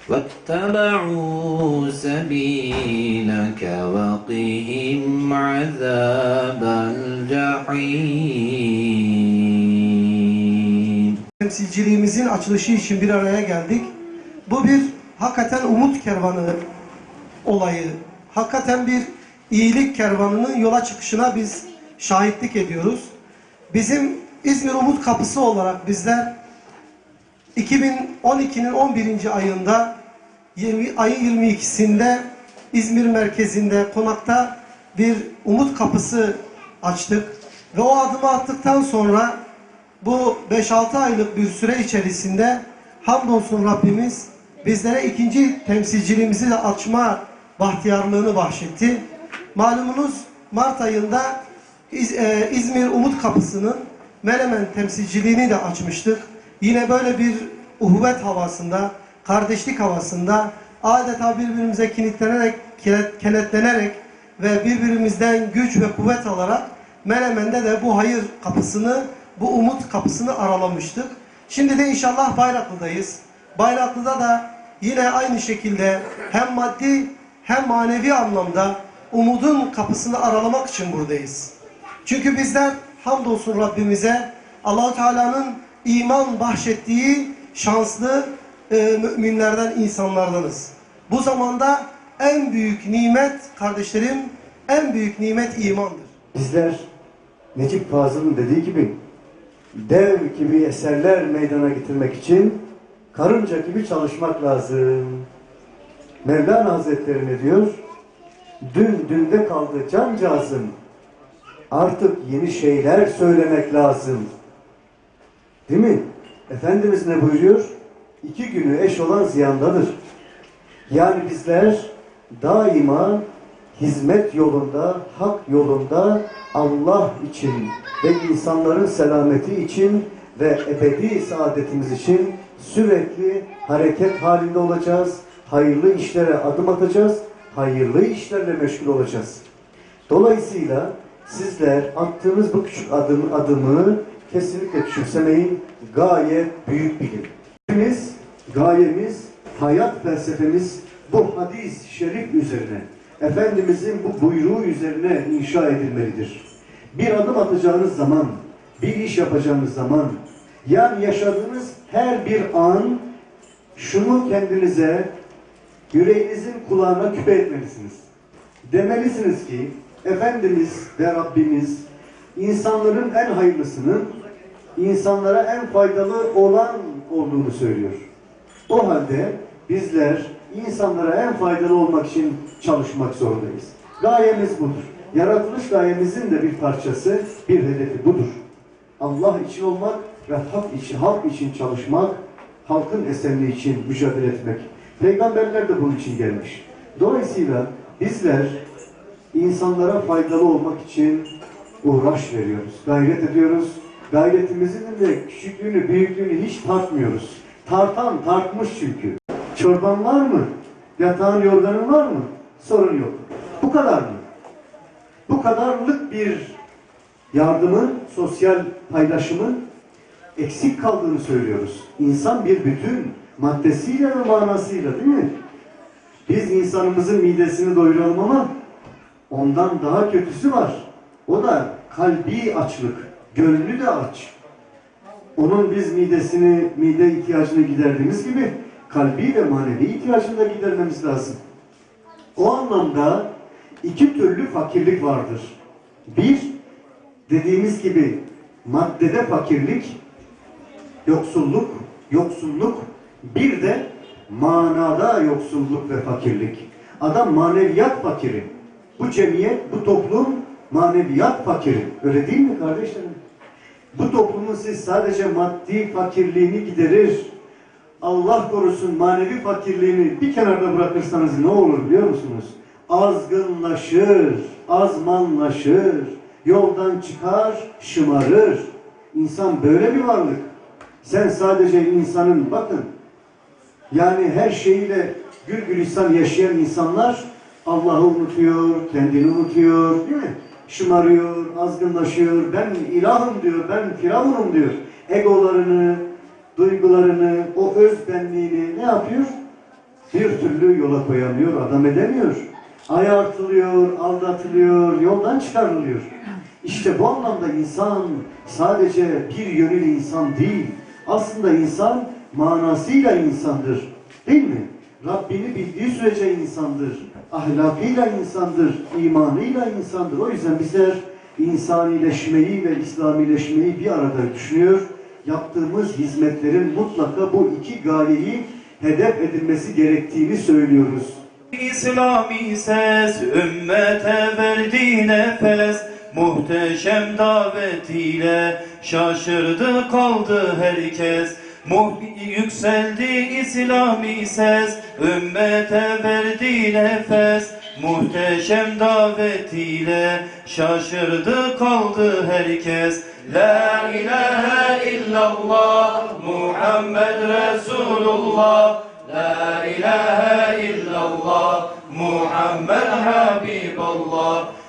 واتبعوا سبيلك وقهم عذاب الجحيم. Temsilciliğimizin açılışı için bir araya geldik. Bu bir hakikaten umut kervanı olayı. Hakikaten bir iyilik kervanının yola çıkışına biz şahitlik ediyoruz. Bizim İzmir Umut Kapısı olarak bizler 2012'nin 11. ayında ayın 22'sinde İzmir merkezinde konakta bir umut kapısı açtık. Ve o adımı attıktan sonra bu 5-6 aylık bir süre içerisinde hamdolsun Rabbimiz bizlere ikinci temsilciliğimizi de açma bahtiyarlığını bahşetti. Malumunuz Mart ayında İzmir Umut Kapısı'nın Menemen temsilciliğini de açmıştık. Yine böyle bir uhuvvet havasında, kardeşlik havasında adeta birbirimize kenetlenerek ve birbirimizden güç ve kuvvet alarak Menemen'de de bu hayır kapısını, bu umut kapısını aralamıştık. Şimdi de inşallah Bayraklı'dayız. Bayraklı'da da yine aynı şekilde hem maddi hem manevi anlamda umudun kapısını aralamak için buradayız. Çünkü bizler hamdolsun Rabbimize Allah-u Teala'nın iman bahşettiği şanslı müminlerden, insanlardanız. Bu zamanda en büyük nimet kardeşlerim, en büyük nimet imandır. Bizler Necip Fazıl'ın dediği gibi dev gibi eserler meydana getirmek için karınca gibi çalışmak lazım. Mevlana Hazretleri ne diyor? Dün dünde kaldı cancağızım. Artık yeni şeyler söylemek lazım. Değil mi? Efendimiz ne buyuruyor? 2 günü eş olan ziyandadır. Yani bizler daima hizmet yolunda, hak yolunda Allah için ve insanların selameti için ve ebedi saadetimiz için sürekli hareket halinde olacağız. Hayırlı işlere adım atacağız. Hayırlı işlerle meşgul olacağız. Dolayısıyla sizler attığınız bu küçük adımı kesinlikle küçümsemeyin. Gayet büyük bilin. Gayemiz, hayat felsefemiz bu hadis-i şerif üzerine, Efendimizin bu buyruğu üzerine inşa edilmelidir. Bir adım atacağınız zaman, bir iş yapacağınız zaman, yani yaşadığınız her bir an şunu kendinize, yüreğinizin kulağına küpe etmelisiniz. Demelisiniz ki, Efendimiz ve Rabbimiz insanların en hayırlısının, insanlara en faydalı olan olduğunu söylüyor. O halde bizler insanlara en faydalı olmak için çalışmak zorundayız. Gayemiz budur. Yaratılış gayemizin de bir parçası, bir hedefi budur. Allah için olmak ve halk için çalışmak, halkın esenliği için mücadele etmek. Peygamberler de bunun için gelmiş. Dolayısıyla bizler insanlara faydalı olmak için uğraş veriyoruz, gayret ediyoruz. Gayretimizin de küçüklüğünü, büyüklüğünü hiç tartmıyoruz. Tartan tartmış çünkü. Çorban var mı? Yatağın, yorganın var mı? Sorun yok. Bu kadar mı? Bu kadarlık bir yardımın, sosyal paylaşımın eksik kaldığını söylüyoruz. İnsan bir bütün, maddesiyle ve manasıyla, değil mi? Biz insanımızın midesini doyuralım ama ondan daha kötüsü var. O da kalbi açlık. Gönlü de aç. Onun biz mide ihtiyacını giderdiğimiz gibi kalbi ve manevi ihtiyacını da gidermemiz lazım. O anlamda 2 türlü fakirlik vardır. Bir, dediğimiz gibi maddede fakirlik, yoksulluk, bir de manada yoksulluk ve fakirlik. Adam maneviyat fakiri. Bu cemiyet, bu toplum maneviyat fakiri. Öyle değil mi kardeşlerim? Bu toplumun siz sadece maddi fakirliğini giderir, Allah korusun manevi fakirliğini bir kenarda bırakırsanız ne olur biliyor musunuz? Azgınlaşır, azmanlaşır, yoldan çıkar, şımarır. İnsan böyle bir varlık. Sen sadece insanın, bakın, yani her şeyiyle gül gülistan yaşayan insanlar Allah'ı unutuyor, kendini unutuyor, değil mi? Şımarıyor, azgınlaşıyor, ben ilahım diyor, ben firavunum diyor. Egolarını, duygularını, o özbenliğini ne yapıyor? Bir türlü yola koyamıyor, adam edemiyor. Ayartılıyor, aldatılıyor, yoldan çıkarılıyor. İşte bu anlamda insan sadece bir yönüyle insan değil. Aslında insan manasıyla insandır. Değil mi? Rabbini bildiği sürece insandır. Ahlakıyla insandır, imanıyla insandır. O yüzden bizler insanileşmeyi ve İslamileşmeyi bir arada düşünüyor. Yaptığımız hizmetlerin mutlaka bu iki gayeyi hedef edilmesi gerektiğini söylüyoruz. İslami ses ümmete verdi nefes, muhteşem davetiyle şaşırdı kaldı herkes. Yükseldi İslami ses, ümmete verdi nefes, muhteşem davetiyle şaşırdı kaldı herkes. La ilahe illallah Muhammed Resulullah, La ilahe illallah Muhammed Habiballah.